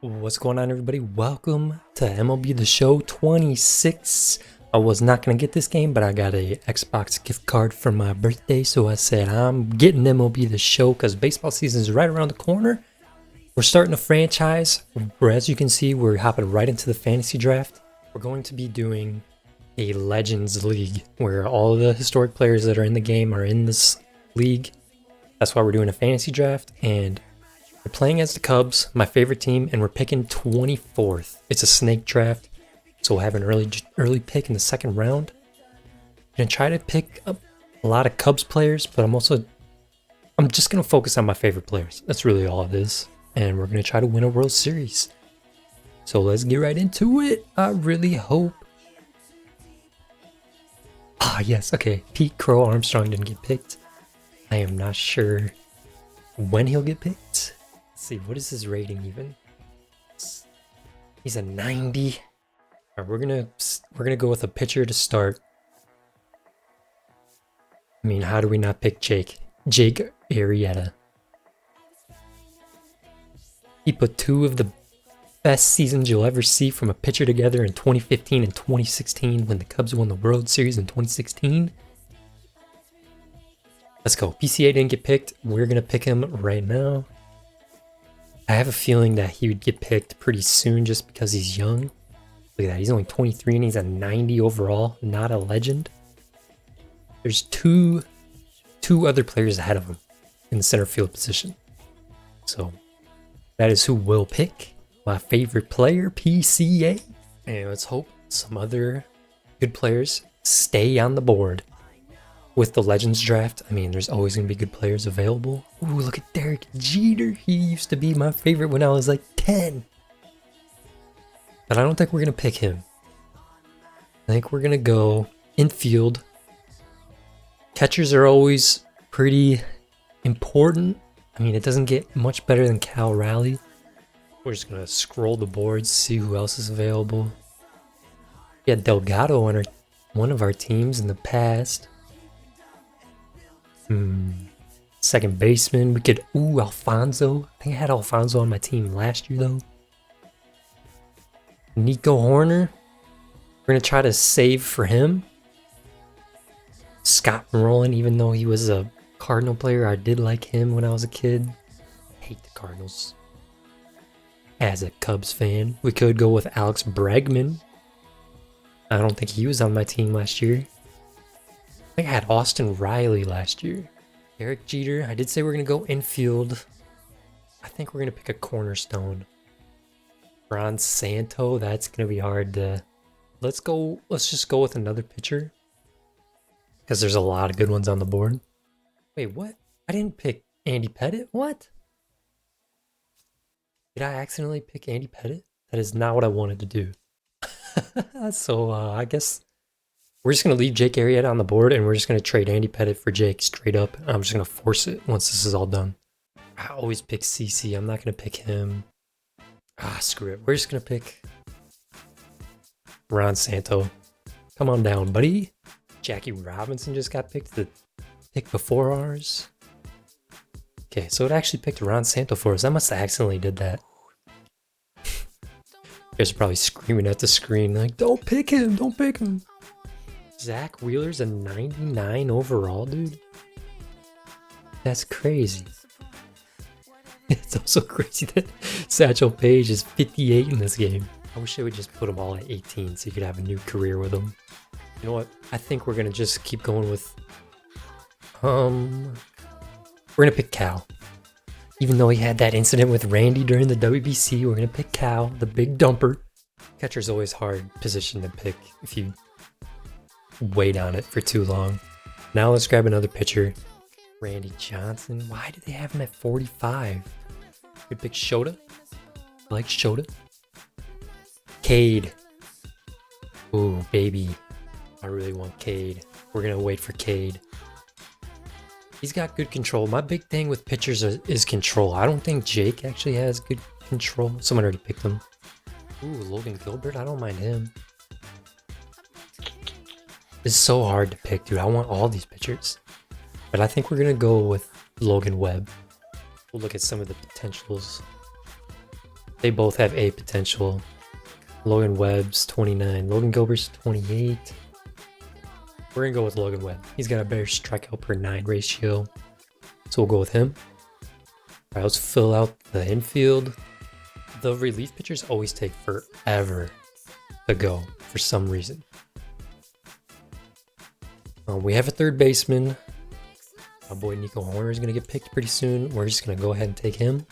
What's going on, everybody? Welcome to MLB The Show 26. I was not going to get this game, but I got a Xbox gift card for my birthday, so I said I'm getting MLB The Show because baseball season is right around the corner. We're starting a franchise, where as you can see, we're hopping right into the fantasy draft. We're going to be doing a Legends League, where all the historic players that are in the game are in this league. That's why we're doing a fantasy draft, and we're playing as the Cubs, my favorite team, and we're picking 24th. It's a snake draft, so we'll have an early pick in the second round. I'm gonna try to pick up a lot of Cubs players, but I'm just gonna focus on my favorite players. That's really all it is, and we're gonna try to win a World Series. So let's get right into it. I really hope. Yes, okay. Pete Crow Armstrong didn't get picked. I am not sure when he'll get picked. Let's see, what is his rating even? He's a 90. All right, we're gonna go with a pitcher to start. I mean, how do we not pick Jake Arrieta? He put two of the best seasons you'll ever see from a pitcher together in 2015 and 2016 when the Cubs won the World Series in 2016. Let's go. PCA didn't get picked. We're going to pick him right now. I have a feeling that he would get picked pretty soon just because he's young. Look at that. He's only 23 and he's a 90 overall. Not a legend. There's two other players ahead of him in the center field position. So that is who we'll pick. My favorite player, PCA. And let's hope some other good players stay on the board. With the Legends draft, I mean, there's always going to be good players available. Ooh, look at Derek Jeter. He used to be my favorite when I was like 10. But I don't think we're going to pick him. I think we're going to go infield. Catchers are always pretty important. I mean, it doesn't get much better than Cal Raleigh. We're just going to scroll the boards, see who else is available. We had Delgado on one of our teams in the past. Second baseman, we could, Alfonso. I think I had Alfonso on my team last year though. Nico Horner, we're gonna try to save for him. Scott Rowland, even though he was a Cardinal player, I did like him when I was a kid. Hate the Cardinals. As a Cubs fan, we could go with Alex Bregman. I don't think he was on my team last year. I think I had Austin Riley last year. Derek Jeter. I did say we're going to go infield. I think we're going to pick a cornerstone. Ron Santo. That's going to be hard to... Let's just go with another pitcher. Because there's a lot of good ones on the board. Wait, what? I didn't pick Andy Pettitte? What? Did I accidentally pick Andy Pettitte? That is not what I wanted to do. So, I guess... We're just going to leave Jake Arrieta on the board, and we're just going to trade Andy Pettitte for Jake straight up. I'm just going to force it once this is all done. I always pick CC. I'm not going to pick him. Screw it. We're just going to pick Ron Santo. Come on down, buddy. Jackie Robinson just got picked. The pick before ours. Okay, so it actually picked Ron Santo for us. I must have accidentally did that. You guys are probably screaming at the screen like, don't pick him. Don't pick him. Zach Wheeler's a 99 overall, dude. That's crazy. It's also crazy that Satchel Paige is 58 in this game. I wish they would just put them all at 18 so you could have a new career with them. You know what? I think we're going to just keep going with... We're going to pick Cal. Even though he had that incident with Randy during the WBC, we're going to pick Cal, the big dumper. Catcher's always hard position to pick if you... wait on it for too long. Now let's grab another pitcher. Randy Johnson. Why did they have him at 45? Good pick. Shota. I like Shota. Cade. Ooh, baby. I really want Cade. We're gonna wait for Cade. He's got good control. My big thing with pitchers is control. I don't think Jake actually has good control. Someone already picked him. Ooh, Logan Gilbert. I don't mind him. It's so hard to pick, dude. I want all these pitchers. But I think we're going to go with Logan Webb. We'll look at some of the potentials. They both have A potential. Logan Webb's 29. Logan Gilbert's 28. We're going to go with Logan Webb. He's got a better strikeout per 9 ratio. So we'll go with him. Alright, let's fill out the infield. The relief pitchers always take forever to go for some reason. We have a third baseman. My boy Nico Horner is going to get picked pretty soon. We're just going to go ahead and take him.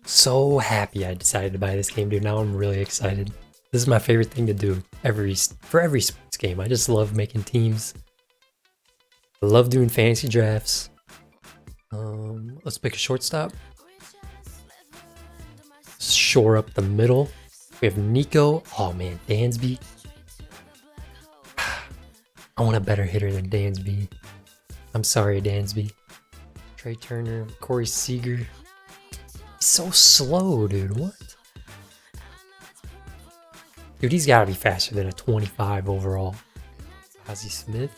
So happy I decided to buy this game, dude. Now I'm really excited. This is my favorite thing to do for every sports game. I just love making teams. I love doing fantasy drafts. Let's pick a shortstop. Shore up the middle. We have Nico. Oh man, Dansby. I want a better hitter than Dansby. I'm sorry, Dansby. Trey Turner, Corey Seager. He's so slow, dude. What? Dude, he's got to be faster than a 25 overall. Ozzie Smith?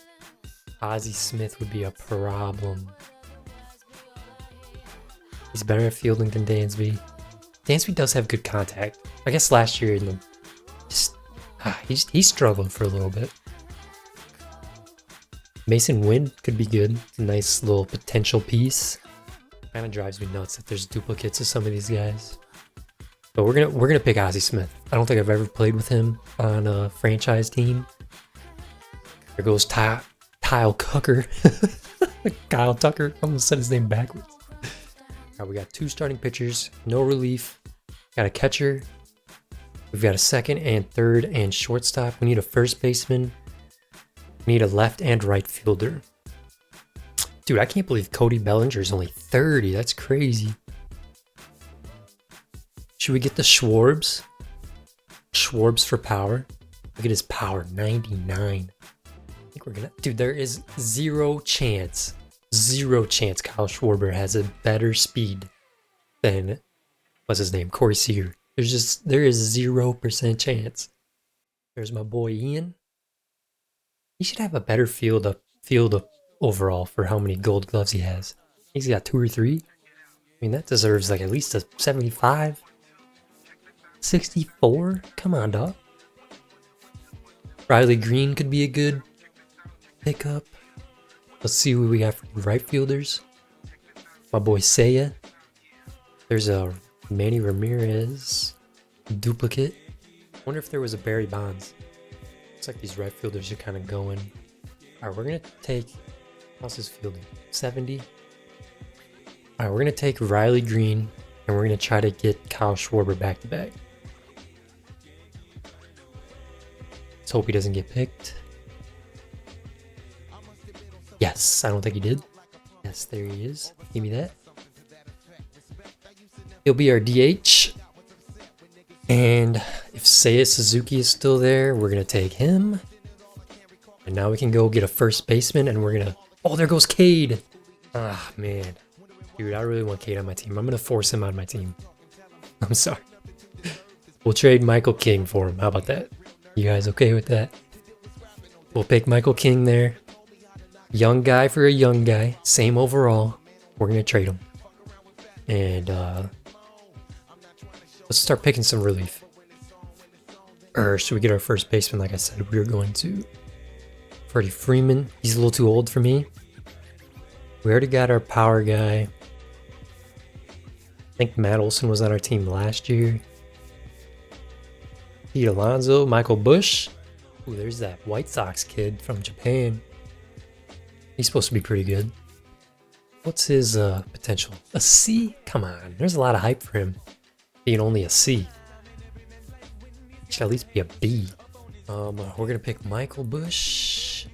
Ozzie Smith would be a problem. He's better at fielding than Dansby. Dansby does have good contact. I guess last year he struggled for a little bit. Mason Wynn could be good. Nice little potential piece. Kind of drives me nuts that there's duplicates of some of these guys. But we're gonna pick Ozzie Smith. I don't think I've ever played with him on a franchise team. There goes Kyle Tucker. Kyle Tucker. I almost said his name backwards. Alright, we got 2 starting pitchers, no relief. Got a catcher. We've got a second and third and shortstop. We need a first baseman. We need a left and right fielder. Dude, I can't believe Cody Bellinger is only 30. That's crazy. Should we get the Schwarbs? Schwarbs for power. Look at his power, 99. I think we're gonna... Dude, there is zero chance Kyle Schwarber has a better speed than... What's his name? Corey Seager. There is 0% chance. There's my boy Ian. He should have a better field overall for how many gold gloves he has. He's got 2 or 3. I mean, that deserves like at least a 75. 64? Come on, dog. Riley Green could be a good pickup. Let's see what we got for right fielders. My boy Seiya. There's a Manny Ramirez duplicate. Wonder if there was a Barry Bonds. Looks like these right fielders are kind of going. Alright, we're going to take... How's his fielding? 70. Alright, we're going to take Riley Green, and we're going to try to get Kyle Schwarber back to back. Let's hope he doesn't get picked. Yes, I don't think he did. Yes, there he is. Give me that. He'll be our DH. And if Seiya Suzuki is still there, we're going to take him. And now we can go get a first baseman, and we're going to... Oh, there goes Cade. Ah, man. Dude, I really want Cade on my team. I'm going to force him on my team. I'm sorry. We'll trade Michael King for him. How about that? You guys okay with that? We'll pick Michael King there. Young guy for a young guy. Same overall. We're going to trade him. And let's start picking some relief. Or should we get our first baseman like I said we were going to? Freddie Freeman. He's a little too old for me. We already got our power guy. I think Matt Olson was on our team last year. Pete Alonso, Michael Bush. Ooh, there's that White Sox kid from Japan. He's supposed to be pretty good. What's his potential? A C? Come on, there's a lot of hype for him. Being only a C. Should at least be a B. We're gonna pick Michael Bush.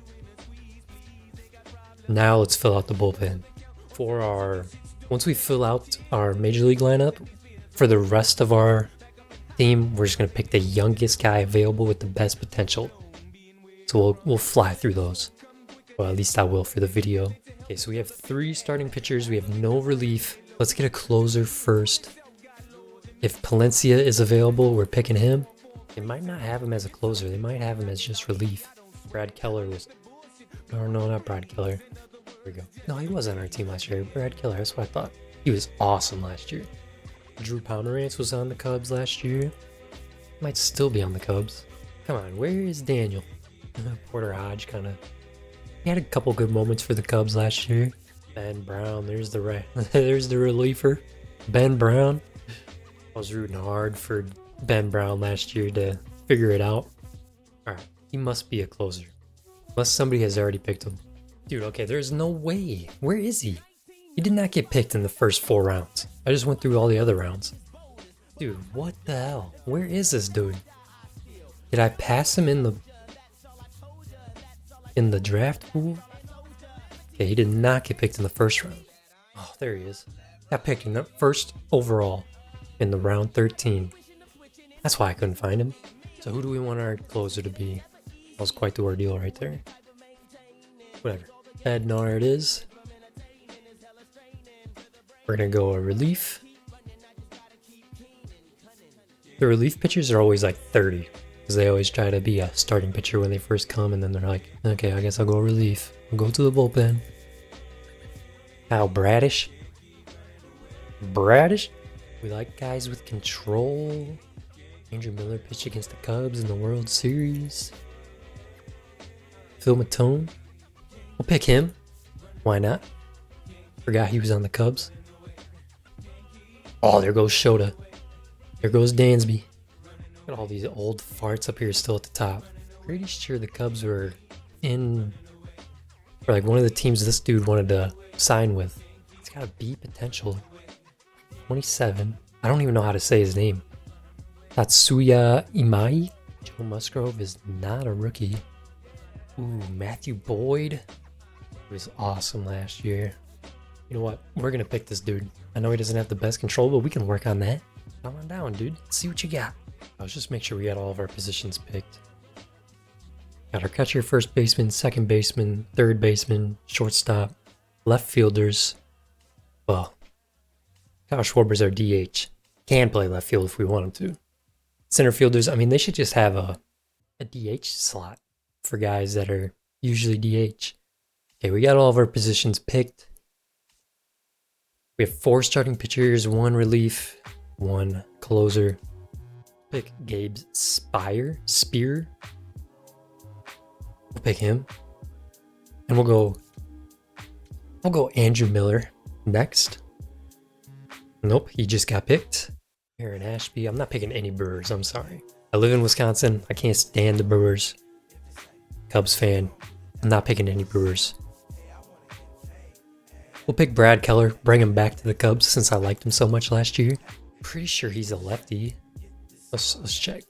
Now let's fill out the bullpen. Once we fill out our major league lineup, for the rest of our team, we're just gonna pick the youngest guy available with the best potential. So we'll fly through those. Well, at least I will for the video. Okay, so we have 3 starting pitchers. We have no relief. Let's get a closer first. If Palencia is available, we're picking him. They might not have him as a closer. They might have him as just relief. Brad Keller was... Oh, no, not Brad Keller. There we go. No, he was on our team last year. Brad Keller, that's what I thought. He was awesome last year. Drew Pomerantz was on the Cubs last year. Might still be on the Cubs. Come on, where is Daniel? Porter Hodge kind of... He had a couple good moments for the Cubs last year. Ben Brown, there's the there's the reliever. Ben Brown. I was rooting hard for Ben Brown last year to figure it out. Alright, he must be a closer. Unless somebody has already picked him. Dude, okay, there's no way. Where is he? He did not get picked in the first 4 rounds. I just went through all the other rounds. Dude, what the hell? Where is this dude? Did I pass him in the draft pool? Okay, he did not get picked in the first round. Oh, there he is. Got picked in the first overall in the round 13. That's why I couldn't find him. So who do we want our closer to be? That was quite the ordeal right there. Whatever. Bednar it is. We're going to go a relief. The relief pitchers are always like 30. Because they always try to be a starting pitcher when they first come. And then they're like, okay, I guess I'll go relief. I'll go to the bullpen. Kyle Bradish. We like guys with control. Andrew Miller pitched against the Cubs in the World Series. Phil Matone. We'll pick him. Why not? Forgot he was on the Cubs. Oh, there goes Shota. There goes Dansby. Look at all these old farts up here still at the top. Pretty sure the Cubs were in... or like one of the teams this dude wanted to sign with. It's got a B potential. 27. I don't even know how to say his name. Tatsuya Imai. Joe Musgrove is not a rookie. Ooh, Matthew Boyd. He was awesome last year. You know what? We're going to pick this dude. I know he doesn't have the best control, but we can work on that. Come on down, dude. Let's see what you got. Let's just make sure we got all of our positions picked. Got our catcher, first baseman, second baseman, third baseman, shortstop, left fielders. Well, Kyle Schwarber's our DH. Can play left field if we want him to. Center fielders, I mean, they should just have a DH slot for guys that are usually DH. Okay, we got all of our positions picked. We have 4 starting pitchers, 1 relief, 1 closer. Pick Gabe Spear. We'll pick him. And we'll go Andrew Miller next. Nope, he just got picked. Aaron Ashby. I'm not picking any Brewers, I'm sorry. I live in Wisconsin. I can't stand the Brewers. Cubs fan. I'm not picking any Brewers. We'll pick Brad Keller, bring him back to the Cubs since I liked him so much last year. Pretty sure he's a lefty. Let's check.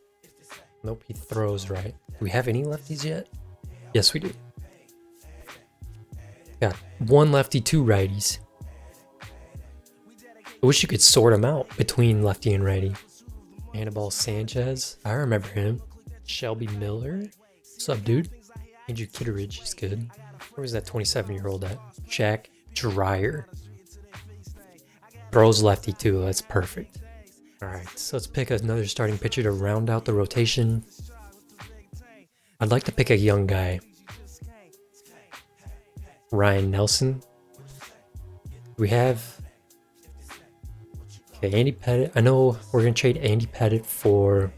Nope, he throws right. Do we have any lefties yet? Yes, we do. Got 1 lefty, 2 righties. I wish you could sort them out between lefty and righty. Anibal Sanchez. I remember him. Shelby Miller. What's up, dude? Andrew Kitteridge is good. Where was that 27-year-old at? Shaq Dreyer. Throws lefty too. That's perfect. Alright, so let's pick another starting pitcher to round out the rotation. I'd like to pick a young guy. Ryan Nelson. We have... okay, Andy Pettit. I know we're going to trade Andy Pettit for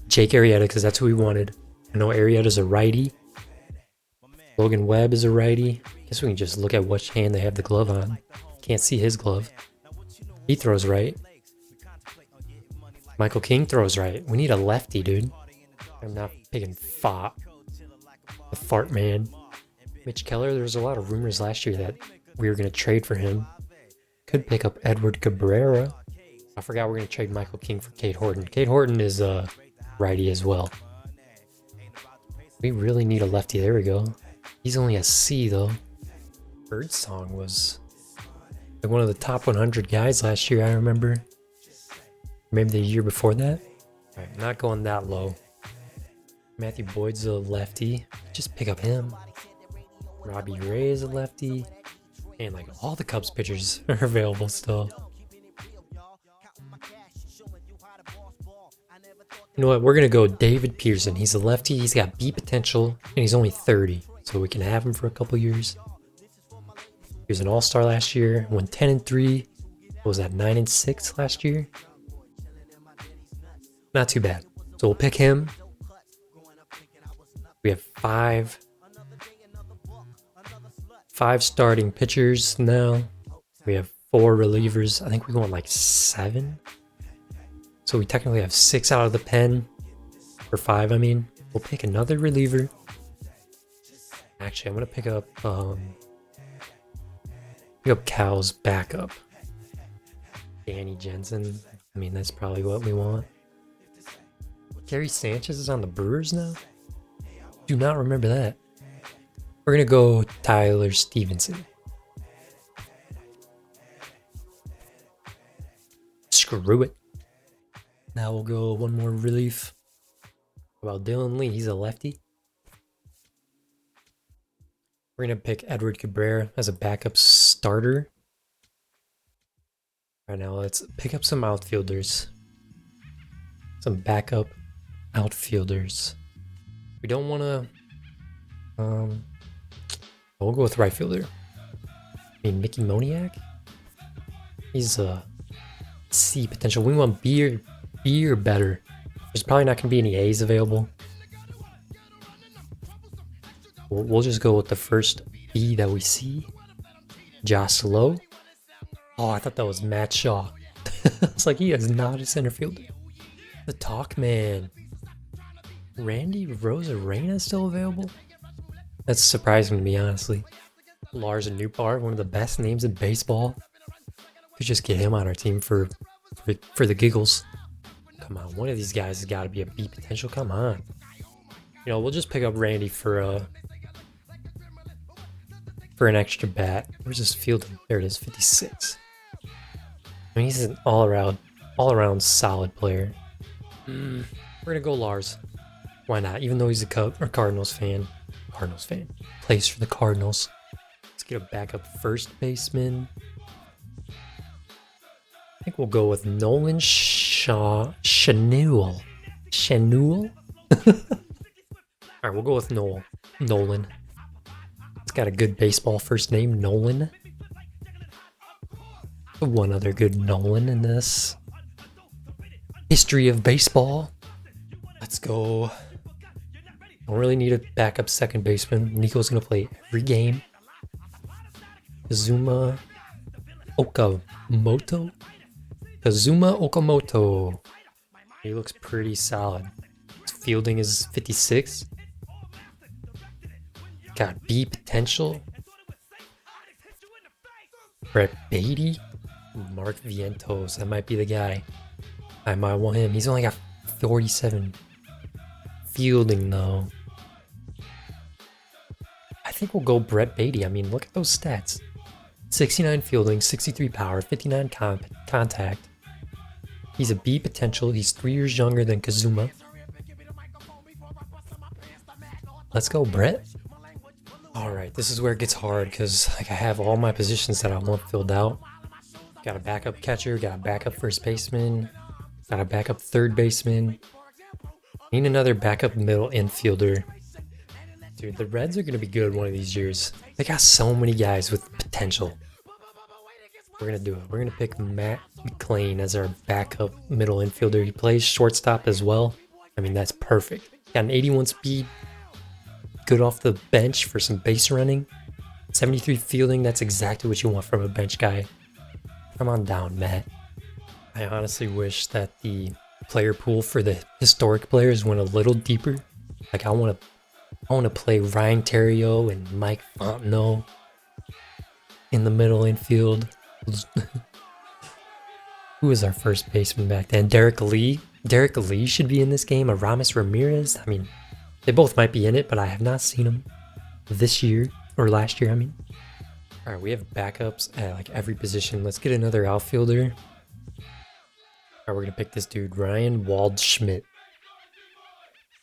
Jake Arrieta because that's who we wanted. I know Arrieta's a righty. Logan Webb is a righty. Guess we can just look at which hand they have the glove on. Can't see his glove. He throws right. Michael King throws right. We need a lefty, dude. I'm not picking Fop. The fart man. Mitch Keller, there was a lot of rumors last year that we were going to trade for him. Could pick up Edward Cabrera. I forgot we're going to trade Michael King for Cade Horton. Cade Horton is a righty as well. We really need a lefty. There we go. He's only a C, though. Birdsong was like one of the top 100 guys last year, I remember. Maybe the year before that. All right, not going that low. Matthew Boyd's a lefty. Just pick up him. Robbie Ray is a lefty. And like all the Cubs pitchers are available still. You know what? We're going to go David Pearson. He's a lefty. He's got B potential. And he's only 30. So we can have him for a couple years. He was an all-star last year, went 10-3. What was that, 9-6 last year? Not too bad. So we'll pick him. We have five starting pitchers now. We have 4 relievers. I think we go on like 7. So we technically have 6 out of the pen. Or 5, I mean. We'll pick another reliever. Actually, I'm gonna pick up Cal's backup. Danny Jensen. I mean, that's probably what we want. Gary Sanchez is on the Brewers now? Do not remember that. We're gonna go Tyler Stevenson. Screw it. Now we'll go one more relief. How about Dylan Lee? He's a lefty. We're gonna pick Edward Cabrera as a backup starter. Right now, let's pick up some outfielders. Some backup outfielders. We don't want to. We'll go with right fielder. I mean, Mickey Moniak. He's a C potential. We want B or better. There's probably not going to be any A's available. We'll just go with the first B that we see. Josh Lowe. Oh, I thought that was Matt Shaw. It's like he is not a center fielder. The Talk Man. Randy Rosarena is still available? That's surprising to me, honestly. Lars Nootbaar, one of the best names in baseball. Could just get him on our team for the giggles. Come on, one of these guys has got to be a B potential. Come on. You know, we'll just pick up Randy for an extra bat. Where's his fielding? There it is, 56. I mean, he's an all-around solid player. We're gonna go Lars. Why not? Even though he's a Cardinals fan. Plays for the Cardinals. Let's get a backup first baseman. I think we'll go with Nolan Chanul. Chanul? Alright, we'll go with Nolan. It's got a good baseball first name, Nolan. One other good Nolan in this history of baseball. Let's go. Don't really need a backup second baseman. Nico's gonna play every game. Kazuma Okamoto. He looks pretty solid. His fielding is 56. Got B potential. Brett Beatty. Mark Vientos. That might be the guy. I might want him. He's only got 47 fielding though. I think we'll go Brett Beatty. I mean, look at those stats. 69 fielding, 63 power, 59 contact. He's a B potential. He's 3 years younger than Kazuma. Let's go, Brett. Alright, this is where it gets hard because like, I have all my positions that I want filled out. Got a backup catcher, got a backup first baseman, got a backup third baseman. Need another backup middle infielder. Dude, the Reds are going to be good one of these years. They got so many guys with potential. We're going to do it. We're going to pick Matt McClain as our backup middle infielder. He plays shortstop as well. I mean, that's perfect. Got an 81 speed. Good off the bench for some base running. 73 fielding. That's exactly what you want from a bench guy. Come on down, Matt. I honestly wish that the player pool for the historic players went a little deeper. Like I want to play Ryan Theriot and Mike Fontenot in the middle infield. Who was our first baseman back then? Derek Lee. Derek Lee should be in this game. Aramis Ramirez. I mean, they both might be in it, but I have not seen them this year or last year. I mean. All right, we have backups at like every position. Let's get another outfielder. All right, we're gonna pick this dude, Ryan Waldschmidt.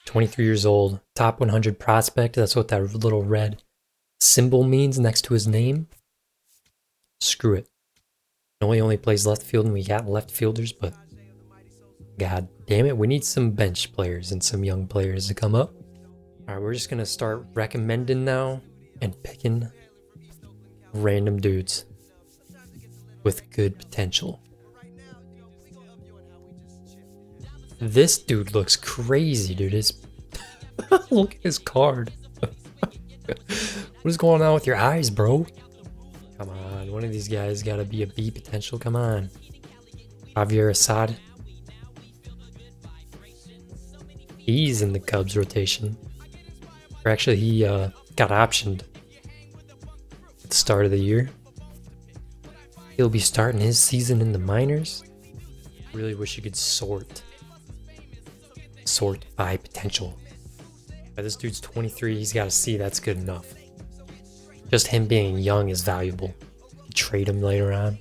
23 years old, top 100 prospect. That's what that little red symbol means next to his name. Screw it. No, he only plays left field and we got left fielders, but god damn it, we need some bench players and some young players to come up. All right, we're just gonna start recommending now and picking random dudes with good potential. This dude looks crazy, dude. Look at his card. What is going on with your eyes, bro? Come on, one of these guys gotta be a B potential. Come on. Javier Assad. He's in the Cubs rotation. Or actually, he got optioned at the start of the year. He'll be starting his season in the minors. Really wish you could sort by potential. But this dude's 23. He's got a C. That's good enough. Just him being young is valuable. You trade him later on.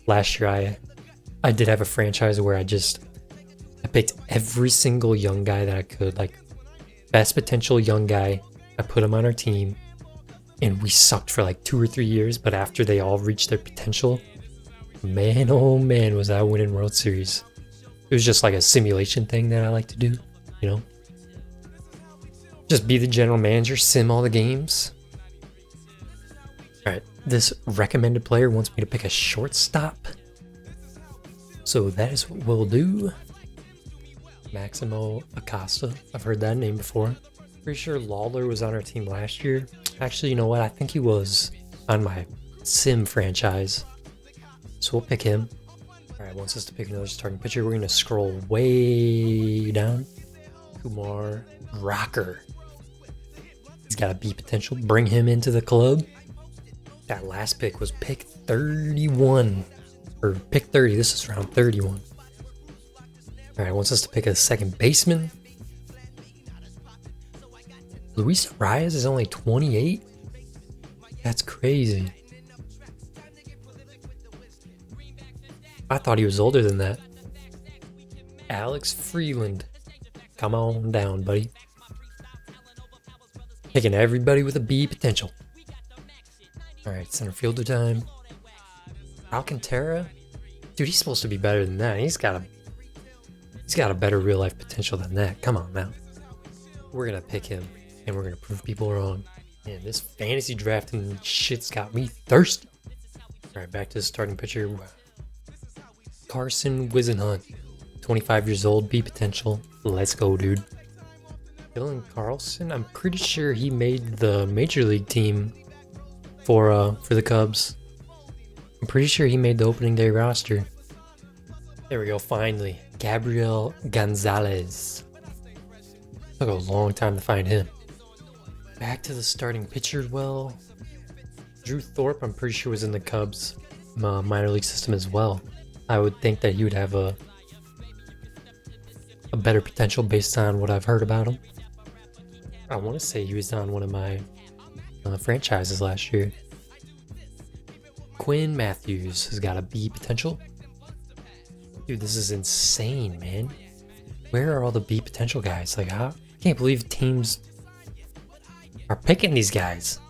Last year, I did have a franchise where I picked every single young guy that I could, like best potential young guy. I put him on our team, and we sucked for like 2 or 3 years. But after they all reached their potential, man, oh man, was I winning World Series. It was just like a simulation thing that I like to do, you know? Just be the general manager, sim all the games. Alright, this recommended player wants me to pick a shortstop. So that is what we'll do. Maximo Acosta. I've heard that name before. Pretty sure Lawler was on our team last year. Actually, you know what? I think he was on my sim franchise. So we'll pick him. Alright, wants us to pick another starting pitcher. We're going to scroll way down. Kumar Rocker. He's got a B potential. Bring him into the club. That last pick was pick 31. Or pick 30. This is round 31. Alright, wants us to pick a second baseman. Luis Arias is only 28? That's crazy. I thought he was older than that. Alex Freeland. Come on down, buddy. Picking everybody with a B potential. Alright, center fielder time. Alcantara? Dude, he's supposed to be better than that. He's got a better real life potential than that. Come on now. We're gonna pick him, and we're gonna prove people wrong. Man, this fantasy drafting shit's got me thirsty. Alright, back to the starting pitcher. Carson Wisenhunt. 25 years old, B potential. Let's go, dude. Dylan Carlson, I'm pretty sure he made the major league team for the Cubs. I'm pretty sure he made the opening day roster. There we go, finally. Gabriel Gonzalez. Took a long time to find him. Back to the starting pitcher. Well, Drew Thorpe, I'm pretty sure was in the Cubs minor league system as well. I would think that he would have a better potential based on what I've heard about him. I want to say he was on one of my franchises last year. Quinn Matthews has got a B potential. Dude, this is insane, man. Where are all the B potential guys? Like, I can't believe teams are picking these guys.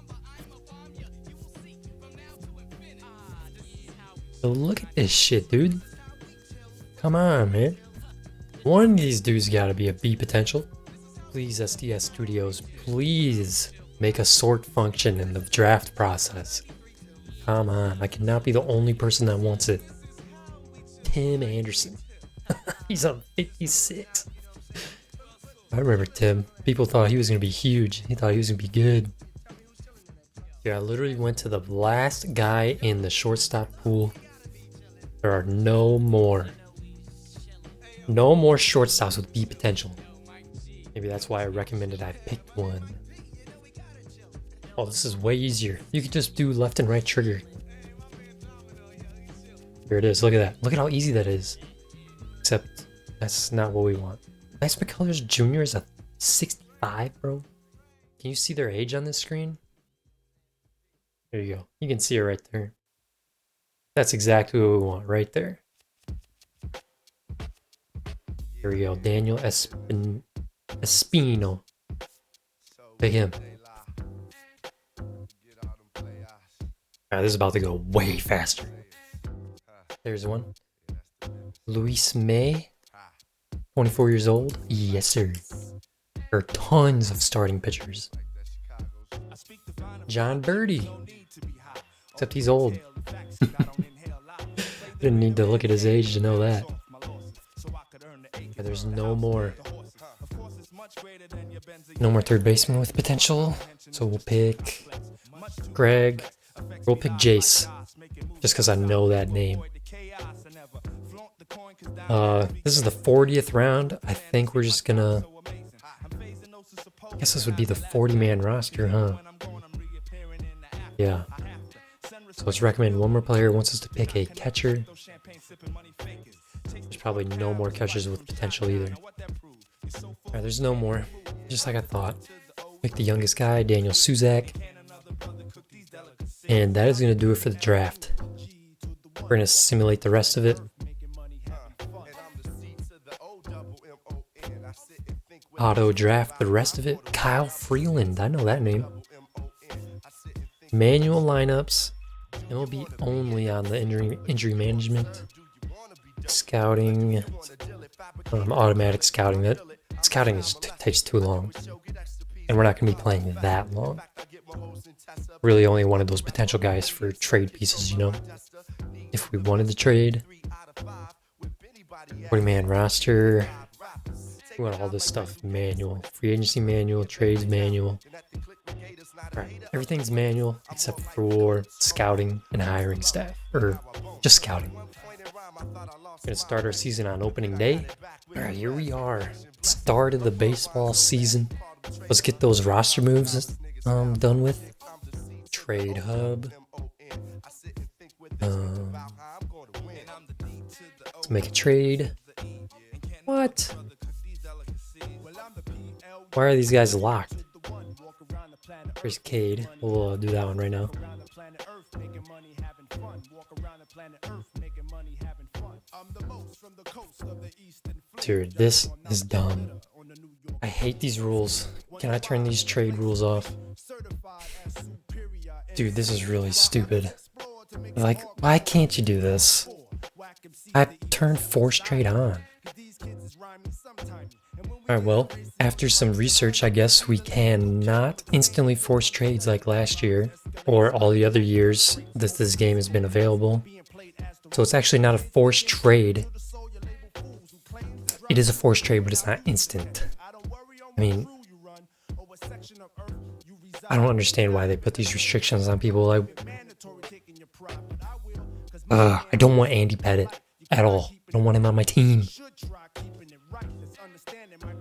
So look at this shit, dude. Come on, man. One of these dudes gotta be a B potential. Please, SDS Studios, please make a sort function in the draft process. Come on, I cannot be the only person that wants it. Tim Anderson. He's on 56. I remember Tim. People thought he was going to be huge. He thought he was going to be good. Yeah, I literally went to the last guy in the shortstop pool. There are no more shortstops with B potential. Maybe that's why I recommended I picked one. Oh, this is way easier. You could just do left and right trigger. Here it is. Look at that. Look at how easy that is. Except that's not what we want. Max McCullers Jr. is a 65, bro. Can you see their age on this screen? There you go. You can see it right there. That's exactly what we want right there. Here we go. Daniel Espino. Pick him. Alright, this is about to go way faster. There's one. Luis May. 24 years old. Yes, sir. There are tons of starting pitchers. John Birdie. Except he's old. Didn't need to look at his age to know that. Yeah, there's no more third baseman with potential. So we'll pick Greg. We'll pick Jace. Just because I know that name. This is the 40th round. I think we're just gonna... I guess this would be the 40-man roster, huh? Yeah. So let's recommend one more player wants us to pick a catcher. There's probably no more catchers with potential either. Alright, there's no more. Just like I thought. Pick the youngest guy, Daniel Suzak. And that is going to do it for the draft. We're going to simulate the rest of it. Auto draft the rest of it. Kyle Freeland, I know that name. Manual lineups. MLB only on the injury management. Scouting. Automatic scouting. That scouting takes too long. And we're not going to be playing that long. Really only one of those potential guys for trade pieces, you know. If we wanted to trade. 40-man roster. We want all this stuff manual. Free agency manual, trades manual. Right. Everything's manual except for scouting and hiring staff. Or just scouting. Gonna start our season on opening day. Alright, here we are. Start of the baseball season. Let's get those roster moves done with. Trade hub. Let's make a trade. What? Why are these guys locked? There's Cade. We'll do that one right now. Dude, this is dumb. I hate these rules. Can I turn these trade rules off? Dude, this is really stupid. Like, why can't you do this? I turned force trade on. Alright, well, after some research, I guess we cannot instantly force trades like last year, or all the other years that this game has been available. So it's actually not a forced trade. It is a forced trade, but it's not instant. I mean, I don't understand why they put these restrictions on people. I don't want Andy Pettit at all. I don't want him on my team.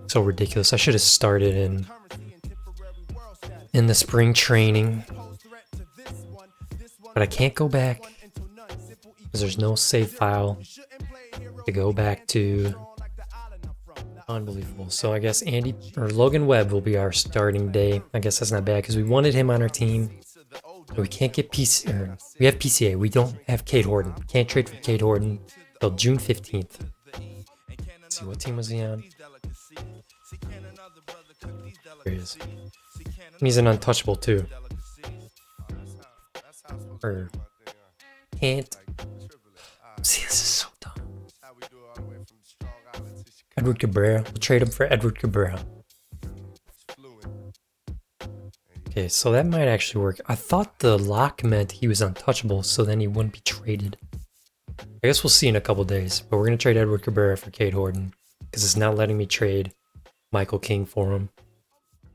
So ridiculous. I should have started in the spring training. But I can't go back because there's no save file to go back to. Unbelievable. So I guess Logan Webb will be our starting day. I guess that's not bad because we wanted him on our team. But we can't get PC. We have PCA. We don't have Cade Horton. Can't trade for Cade Horton till June 15th. Let's see, what team was he on? There he is. He's an untouchable too. Or can't. See, this is so dumb. Edward Cabrera. We'll trade him for Edward Cabrera. Okay, so that might actually work. I thought the lock meant he was untouchable, so then he wouldn't be traded. I guess we'll see in a couple days, but we're going to trade Edward Cabrera for Cade Horton because it's not letting me trade Michael King for him.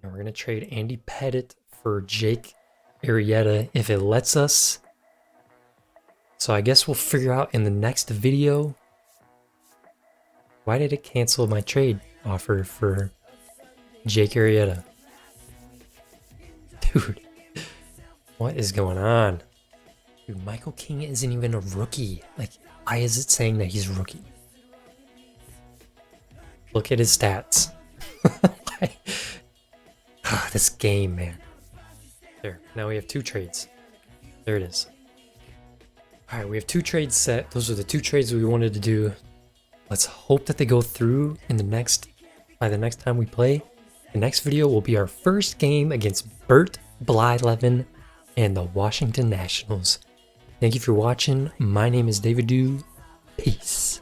And we're going to trade Andy Pettit for Jake Arrieta if it lets us. So I guess we'll figure out in the next video. Why did it cancel my trade offer for Jake Arrieta? Dude, what is going on? Dude, Michael King isn't even a rookie. Like, why is it saying that he's a rookie? Look at his stats. This game, man. There, now we have 2 trades. There it is. Alright, we have 2 trades set. Those are the 2 trades we wanted to do. Let's hope that they go through by the next time we play. The next video will be our first game against Bert Blyleven and the Washington Nationals. Thank you for watching. My name is David Dew. Peace.